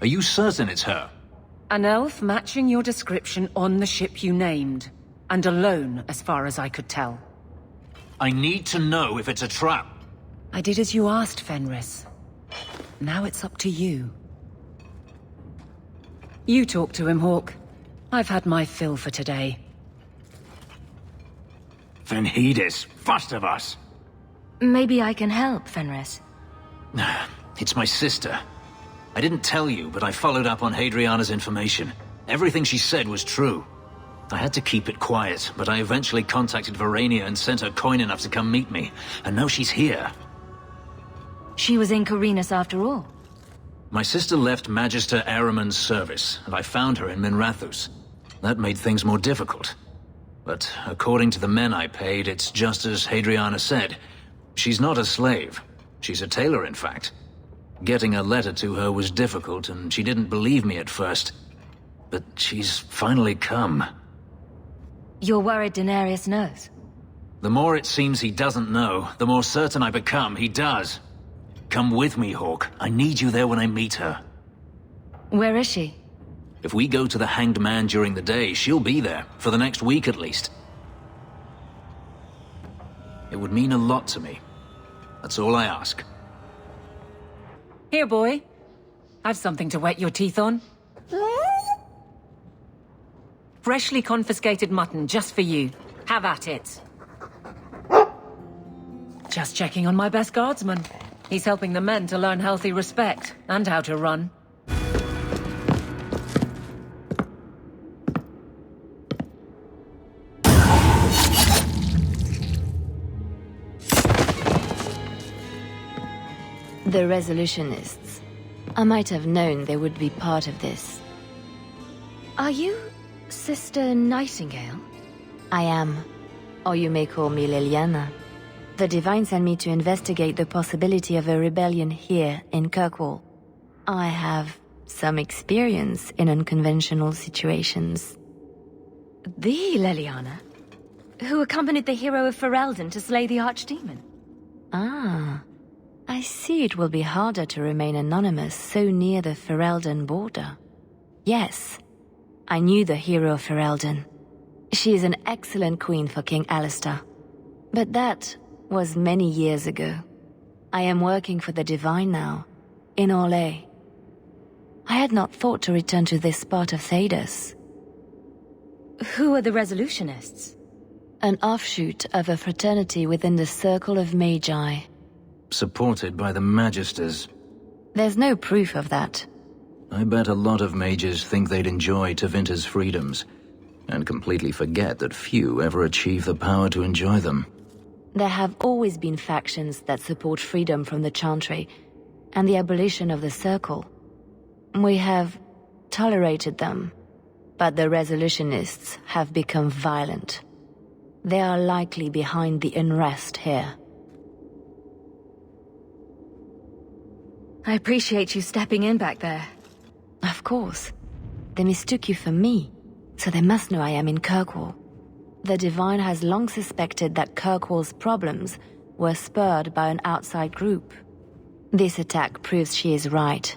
Are you certain it's her? An elf matching your description on the ship you named. And alone, as far as I could tell. I need to know if it's a trap. I did as you asked, Fenris. Now it's up to you. You talk to him, Hawk. I've had my fill for today. Fenris, first of us. Maybe I can help, Fenris. It's my sister. I didn't tell you, but I followed up on Hadriana's information. Everything she said was true. I had to keep it quiet, but I eventually contacted Verania and sent her coin enough to come meet me. And now she's here. She was in Corinus after all. My sister left Magister Ahriman's service, and I found her in Minrathous. That made things more difficult. But according to the men I paid, it's just as Hadriana said. She's not a slave. She's a tailor, in fact. Getting a letter to her was difficult, and she didn't believe me at first. But she's finally come. You're worried Denarius knows? The more it seems he doesn't know, the more certain I become he does. Come with me, Hawk. I need you there when I meet her. Where is she? If we go to the Hanged Man during the day, she'll be there, for the next week at least. It would mean a lot to me. That's all I ask. Here, boy. Have something to wet your teeth on. Freshly confiscated mutton, just for you. Have at it. Just checking on my best guardsman. He's helping the men to learn healthy respect, and how to run. The Resolutionists. I might have known they would be part of this. Are you Sister Nightingale? I am. Or you may call me Liliana. The Divine sent me to investigate the possibility of a rebellion here in Kirkwall. I have some experience in unconventional situations. The Liliana? Who accompanied the hero of Ferelden to slay the Archdemon? Ah. I see it will be harder to remain anonymous so near the Ferelden border. Yes, I knew the hero of Ferelden. She is an excellent queen for King Alistair. But that was many years ago. I am working for the Divine now, in Orlais. I had not thought to return to this part of Thedas. Who are the Resolutionists? An offshoot of a fraternity within the Circle of Magi. Supported by the Magisters. There's no proof of that. I bet a lot of mages think they'd enjoy Tevinter's freedoms, and completely forget that few ever achieve the power to enjoy them. There have always been factions that support freedom from the Chantry, and the abolition of the Circle. We have tolerated them, but the Resolutionists have become violent. They are likely behind the unrest here. I appreciate you stepping in back there. Of course. They mistook you for me, so they must know I am in Kirkwall. The Divine has long suspected that Kirkwall's problems were spurred by an outside group. This attack proves she is right.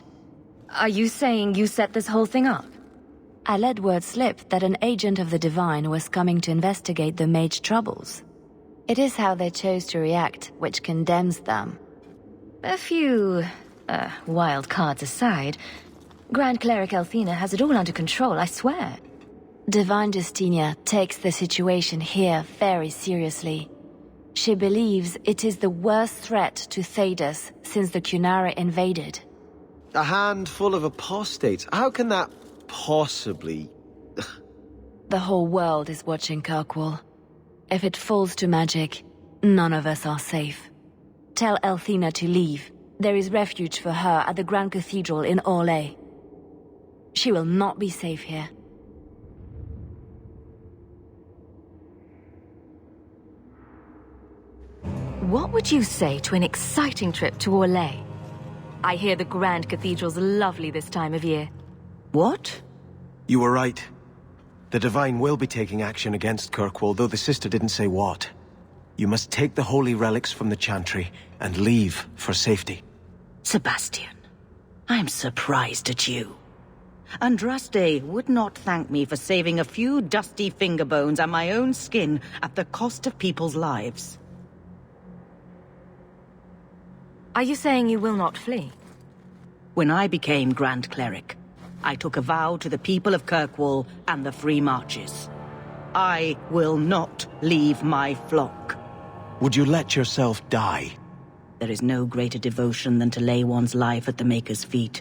Are you saying you set this whole thing up? I let word slip that an agent of the Divine was coming to investigate the Mage troubles. It is how they chose to react which condemns them. A few wild cards aside, Grand Cleric Elthina has it all under control, I swear. Divine Justinia takes the situation here very seriously. She believes it is the worst threat to Thedas since the Cunara invaded. A handful of apostates? How can that possibly... The whole world is watching Kirkwall. If it falls to magic, none of us are safe. Tell Elthina to leave. There is refuge for her at the Grand Cathedral in Orlais. She will not be safe here. What would you say to an exciting trip to Orlais? I hear the Grand Cathedral's lovely this time of year. What? You were right. The Divine will be taking action against Kirkwall, though the sister didn't say what. You must take the holy relics from the Chantry and leave for safety. Sebastian, I'm surprised at you. Andraste would not thank me for saving a few dusty finger bones and my own skin at the cost of people's lives. Are you saying you will not flee? When I became Grand Cleric, I took a vow to the people of Kirkwall and the Free Marches. I will not leave my flock. Would you let yourself die? There is no greater devotion than to lay one's life at the Maker's feet.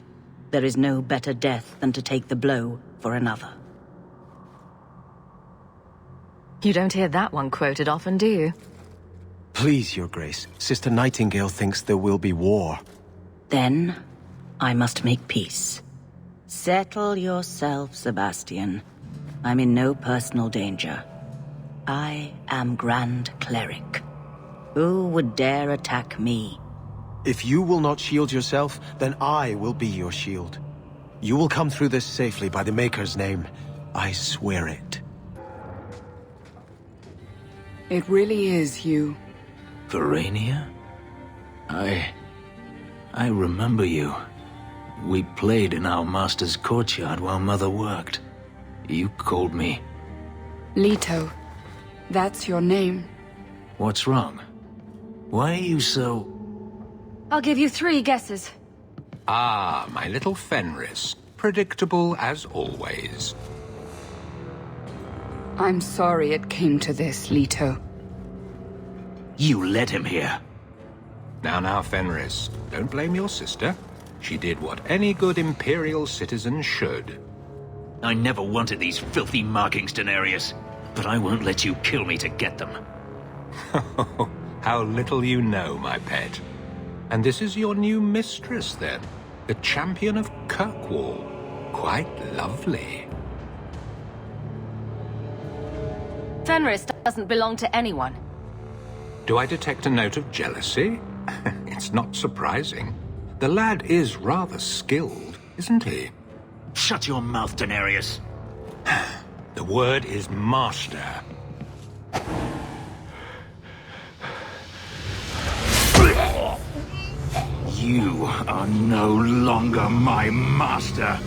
There is no better death than to take the blow for another. You don't hear that one quoted often, do you? Please, Your Grace. Sister Nightingale thinks there will be war. Then, I must make peace. Settle yourself, Sebastian. I'm in no personal danger. I am Grand Cleric. Who would dare attack me? If you will not shield yourself, then I will be your shield. You will come through this safely by the Maker's name. I swear it. It really is you. Verania? I remember you. We played in our master's courtyard while Mother worked. You called me. Leto. That's your name. What's wrong? Why are you so... I'll give you 3 guesses. Ah, my little Fenris. Predictable as always. I'm sorry it came to this, Leto. You led him here. Now, Fenris. Don't blame your sister. She did what any good Imperial citizen should. I never wanted these filthy markings, Daenerys. But I won't let you kill me to get them. How little you know, my pet. And this is your new mistress, then? The champion of Kirkwall. Quite lovely. Fenris doesn't belong to anyone. Do I detect a note of jealousy? It's not surprising. The lad is rather skilled, isn't he? Shut your mouth, Daenerys. The word is master. You are no longer my master.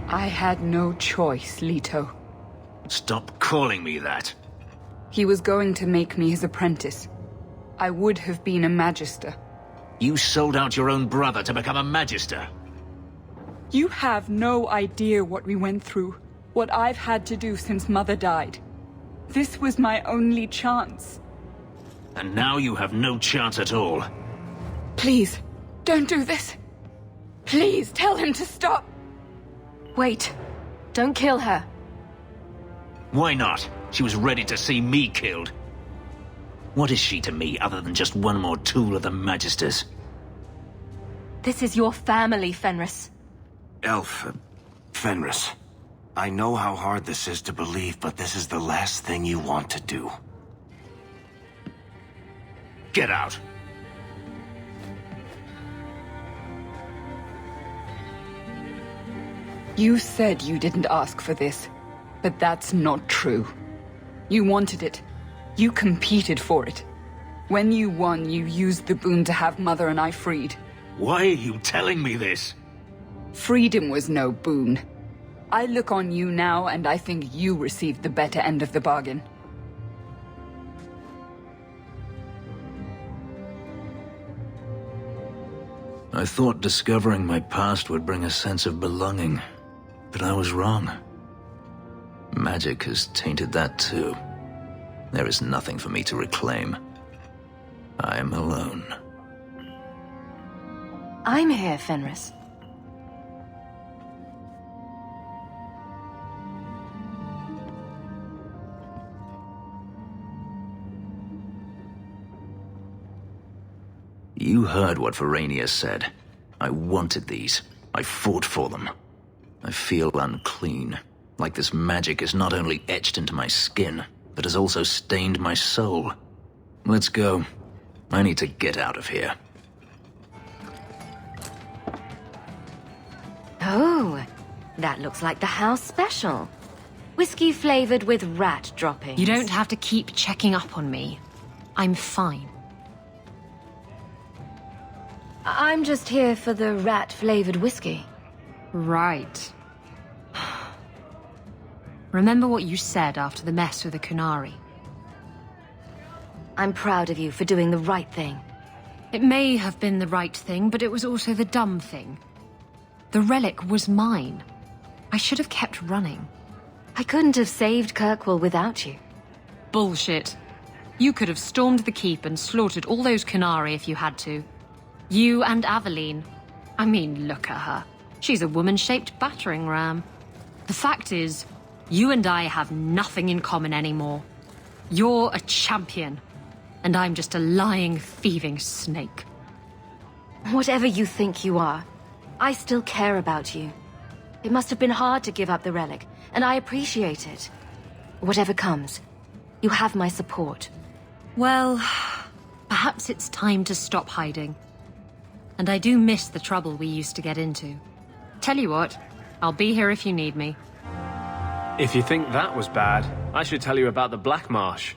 I had no choice, Leto. Stop calling me that. He was going to make me his apprentice. I would have been a magister. You sold out your own brother to become a magister. You have no idea what we went through, what I've had to do since Mother died. This was my only chance. And now you have no chance at all. Please, don't do this. Please, tell him to stop. Wait. Don't kill her. Why not? She was ready to see me killed. What is she to me other than just one more tool of the Magisters? This is your family, Fenris. Fenris. I know how hard this is to believe, but this is the last thing you want to do. Get out. You said you didn't ask for this, but that's not true. You wanted it. You competed for it. When you won, you used the boon to have Mother and I freed. Why are you telling me this? Freedom was no boon. I look on you now, and I think you received the better end of the bargain. I thought discovering my past would bring a sense of belonging, but I was wrong. Magic has tainted that too. There is nothing for me to reclaim. I am alone. I'm here, Fenris. You heard what Verania said. I wanted these. I fought for them. I feel unclean, like this magic is not only etched into my skin, but has also stained my soul. Let's go. I need to get out of here. Oh, that looks like the house special. Whiskey flavored with rat droppings. You don't have to keep checking up on me. I'm fine. I'm just here for the rat-flavored whiskey. Right. Remember what you said after the mess with the Kunari. I'm proud of you for doing the right thing. It may have been the right thing, but it was also the dumb thing. The relic was mine. I should have kept running. I couldn't have saved Kirkwall without you. Bullshit. You could have stormed the keep and slaughtered all those Kunari if you had to. You and Aveline. I mean, look at her. She's a woman-shaped battering ram. The fact is, you and I have nothing in common anymore. You're a champion, and I'm just a lying, thieving snake. Whatever you think you are, I still care about you. It must have been hard to give up the relic, and I appreciate it. Whatever comes, you have my support. Well, perhaps it's time to stop hiding. And I do miss the trouble we used to get into. Tell you what, I'll be here if you need me. If you think that was bad, I should tell you about the Black Marsh.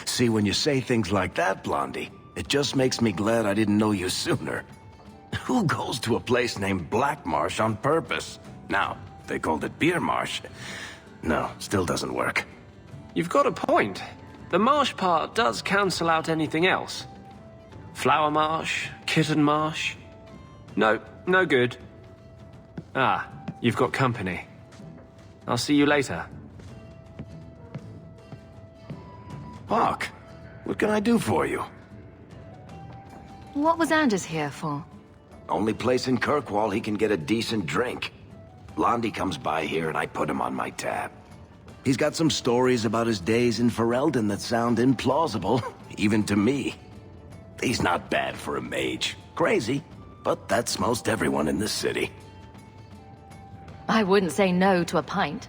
See, when you say things like that, Blondie, it just makes me glad I didn't know you sooner. Who goes to a place named Black Marsh on purpose? Now, if they called it Beer Marsh. No, still doesn't work. You've got a point. The marsh part does cancel out anything else. Flower Marsh, Kitten Marsh. No, no good. Ah, you've got company. I'll see you later. Hawk, what can I do for you? What was Anders here for? Only place in Kirkwall he can get a decent drink. Blondie comes by here and I put him on my tab. He's got some stories about his days in Ferelden that sound implausible, even to me. He's not bad for a mage. Crazy, but that's most everyone in this city. I wouldn't say no to a pint.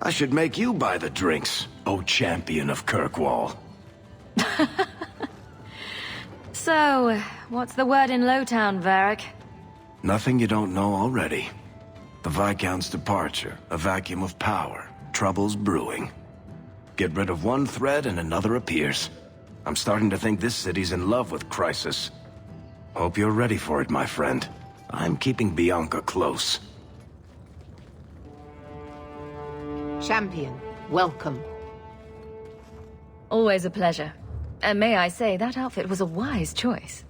I should make you buy the drinks, oh champion of Kirkwall. So, what's the word in Lowtown, Varric? Nothing you don't know already. The Viscount's departure, a vacuum of power, troubles brewing. Get rid of one thread and another appears. I'm starting to think this city's in love with Crisis. Hope you're ready for it, my friend. I'm keeping Bianca close. Champion, welcome. Always a pleasure. And may I say, that outfit was a wise choice.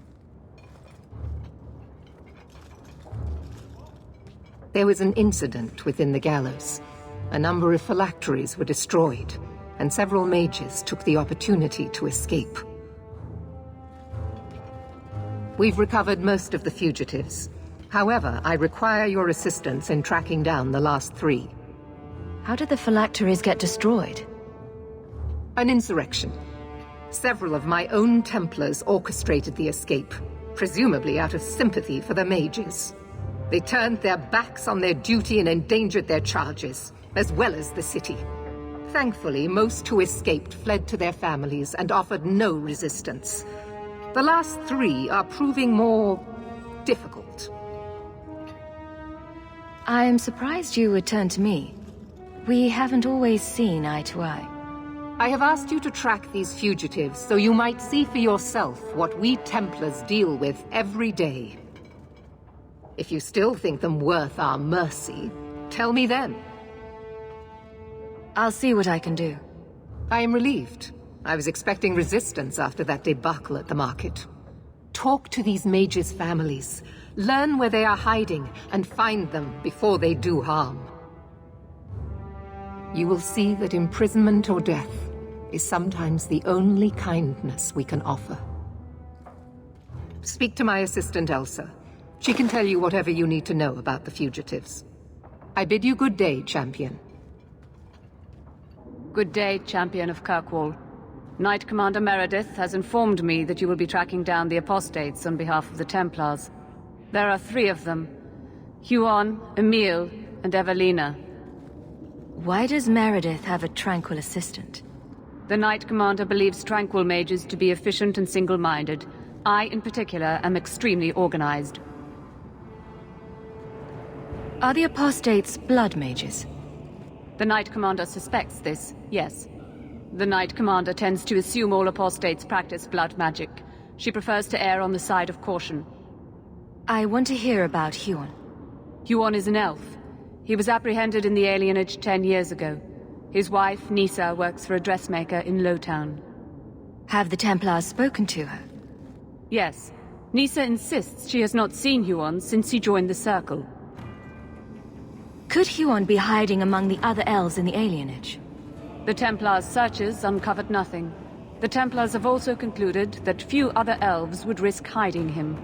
There was an incident within the gallows. A number of phylacteries were destroyed, and several mages took the opportunity to escape. We've recovered most of the fugitives. However, I require your assistance in tracking down the last 3. How did the phylacteries get destroyed? An insurrection. Several of my own Templars orchestrated the escape, presumably out of sympathy for the mages. They turned their backs on their duty and endangered their charges, as well as the city. Thankfully, most who escaped fled to their families and offered no resistance. The last 3 are proving more difficult. I'm surprised you would turn to me. We haven't always seen eye to eye. I have asked you to track these fugitives so you might see for yourself what we Templars deal with every day. If you still think them worth our mercy, tell me then. I'll see what I can do. I am relieved. I was expecting resistance after that debacle at the market. Talk to these mages' families. Learn where they are hiding and find them before they do harm. You will see that imprisonment or death is sometimes the only kindness we can offer. Speak to my assistant Elsa. She can tell you whatever you need to know about the fugitives. I bid you good day, champion. Good day, champion of Kirkwall. Knight Commander Meredith has informed me that you will be tracking down the apostates on behalf of the Templars. There are 3 of them. Huon, Emile, and Evelina. Why does Meredith have a tranquil assistant? The Knight Commander believes tranquil mages to be efficient and single-minded. I, in particular, am extremely organized. Are the apostates blood mages? The Knight Commander suspects this, yes. The Knight Commander tends to assume all apostates practice blood magic. She prefers to err on the side of caution. I want to hear about Huon. Huon is an elf. He was apprehended in the alienage 10 years ago. His wife, Nisa, works for a dressmaker in Lowtown. Have the Templars spoken to her? Yes. Nisa insists she has not seen Huon since he joined the Circle. Could Huon be hiding among the other elves in the alienage? The Templars' searches uncovered nothing. The Templars have also concluded that few other elves would risk hiding him.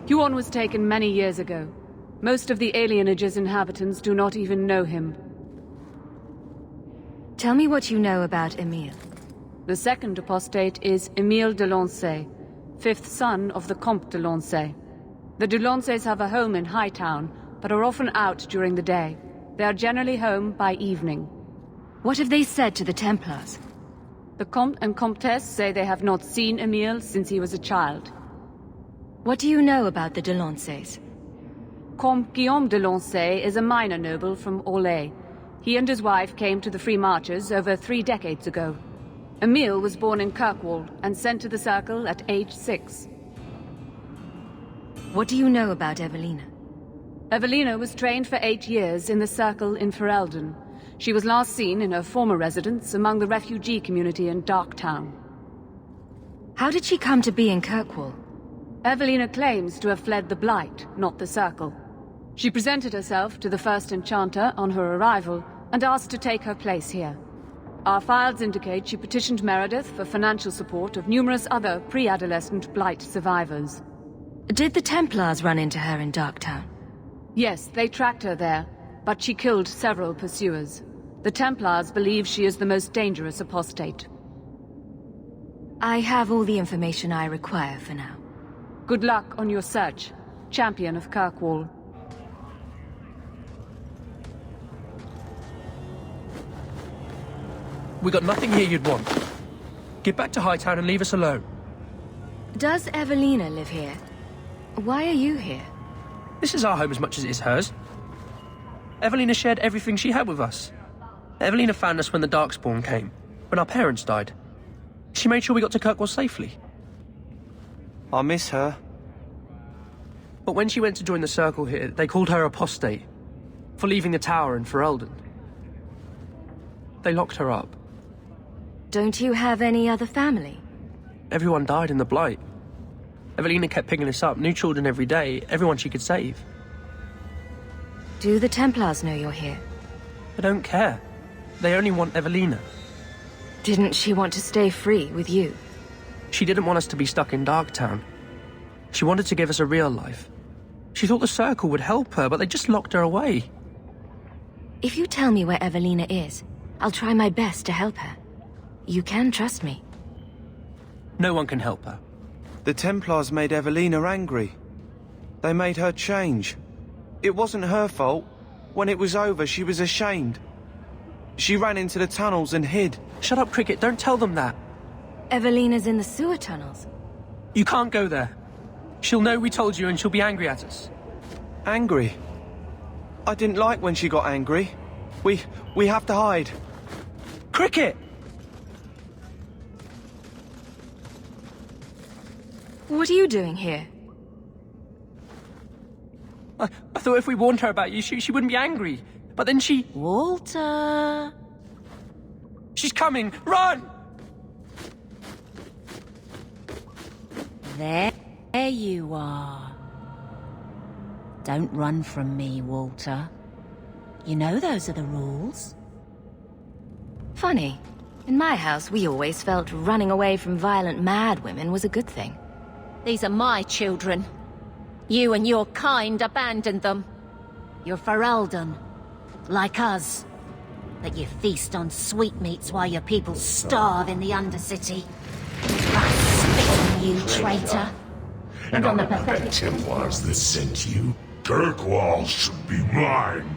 Huon was taken many years ago. Most of the alienage's inhabitants do not even know him. Tell me what you know about Emile. The second apostate is Emile de Lancey, fifth son of the Comte de Lancey. The de Lanceys have a home in Hightown, but are often out during the day. They are generally home by evening. What have they said to the Templars? The Comte and Comtesse say they have not seen Emile since he was a child. What do you know about the de Lanceys? Comte Guillaume de Lancey is a minor noble from Orlais. He and his wife came to the Free Marches over 3 decades ago. Emile was born in Kirkwall and sent to the Circle at age 6. What do you know about Evelina? Evelina was trained for 8 years in the Circle in Ferelden. She was last seen in her former residence among the refugee community in Darktown. How did she come to be in Kirkwall? Evelina claims to have fled the Blight, not the Circle. She presented herself to the first enchanter on her arrival and asked to take her place here. Our files indicate she petitioned Meredith for financial support of numerous other pre-adolescent Blight survivors. Did the Templars run into her in Darktown? Yes, they tracked her there, but she killed several pursuers. The Templars believe she is the most dangerous apostate. I have all the information I require for now. Good luck on your search, Champion of Kirkwall. We got nothing here you'd want. Get back to Hightown and leave us alone. Does Evelina live here? Why are you here? This is our home as much as it is hers. Evelina shared everything she had with us. Evelina found us when the Darkspawn came, when our parents died. She made sure we got to Kirkwall safely. I miss her. But when she went to join the Circle here, they called her apostate for leaving the tower in Ferelden. They locked her up. Don't you have any other family? Everyone died in the Blight. Evelina kept picking us up, new children every day, everyone she could save. Do the Templars know you're here? I don't care. They only want Evelina. Didn't she want to stay free with you? She didn't want us to be stuck in Darktown. She wanted to give us a real life. She thought the Circle would help her, but they just locked her away. If you tell me where Evelina is, I'll try my best to help her. You can trust me. No one can help her. The Templars made Evelina angry. They made her change. It wasn't her fault. When it was over, she was ashamed. She ran into the tunnels and hid. Shut up, Cricket. Don't tell them that. Evelina's in the sewer tunnels. You can't go there. She'll know we told you and she'll be angry at us. Angry? I didn't like when she got angry. We have to hide. Cricket! What are you doing here? I thought if we warned her about you, she wouldn't be angry. But then she... Walter! She's coming! Run! There you are. Don't run from me, Walter. You know those are the rules. Funny. In my house, we always felt running away from violent mad women was a good thing. These are my children. You and your kind abandoned them. You're Ferelden, like us. That you feast on sweetmeats while your people starve in the Undercity. I spit on you, traitor. And on the pathetic Templars that sent you, Kirkwall should be mine.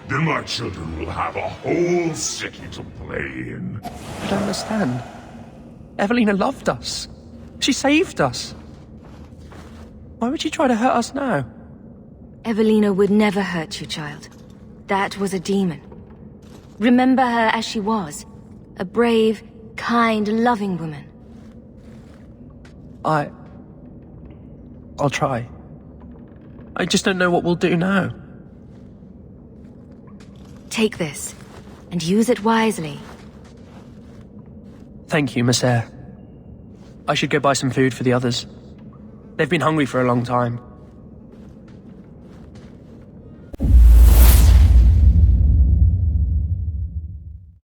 Then my children will have a whole city to play in. I don't understand. Evelina loved us. She saved us. Why would she try to hurt us now? Evelina would never hurt you, child. That was a demon. Remember her as she was. A brave, kind, loving woman. I'll try. I just don't know what we'll do now. Take this, and use it wisely. Thank you, Miss Eyre. I should go buy some food for the others. They've been hungry for a long time.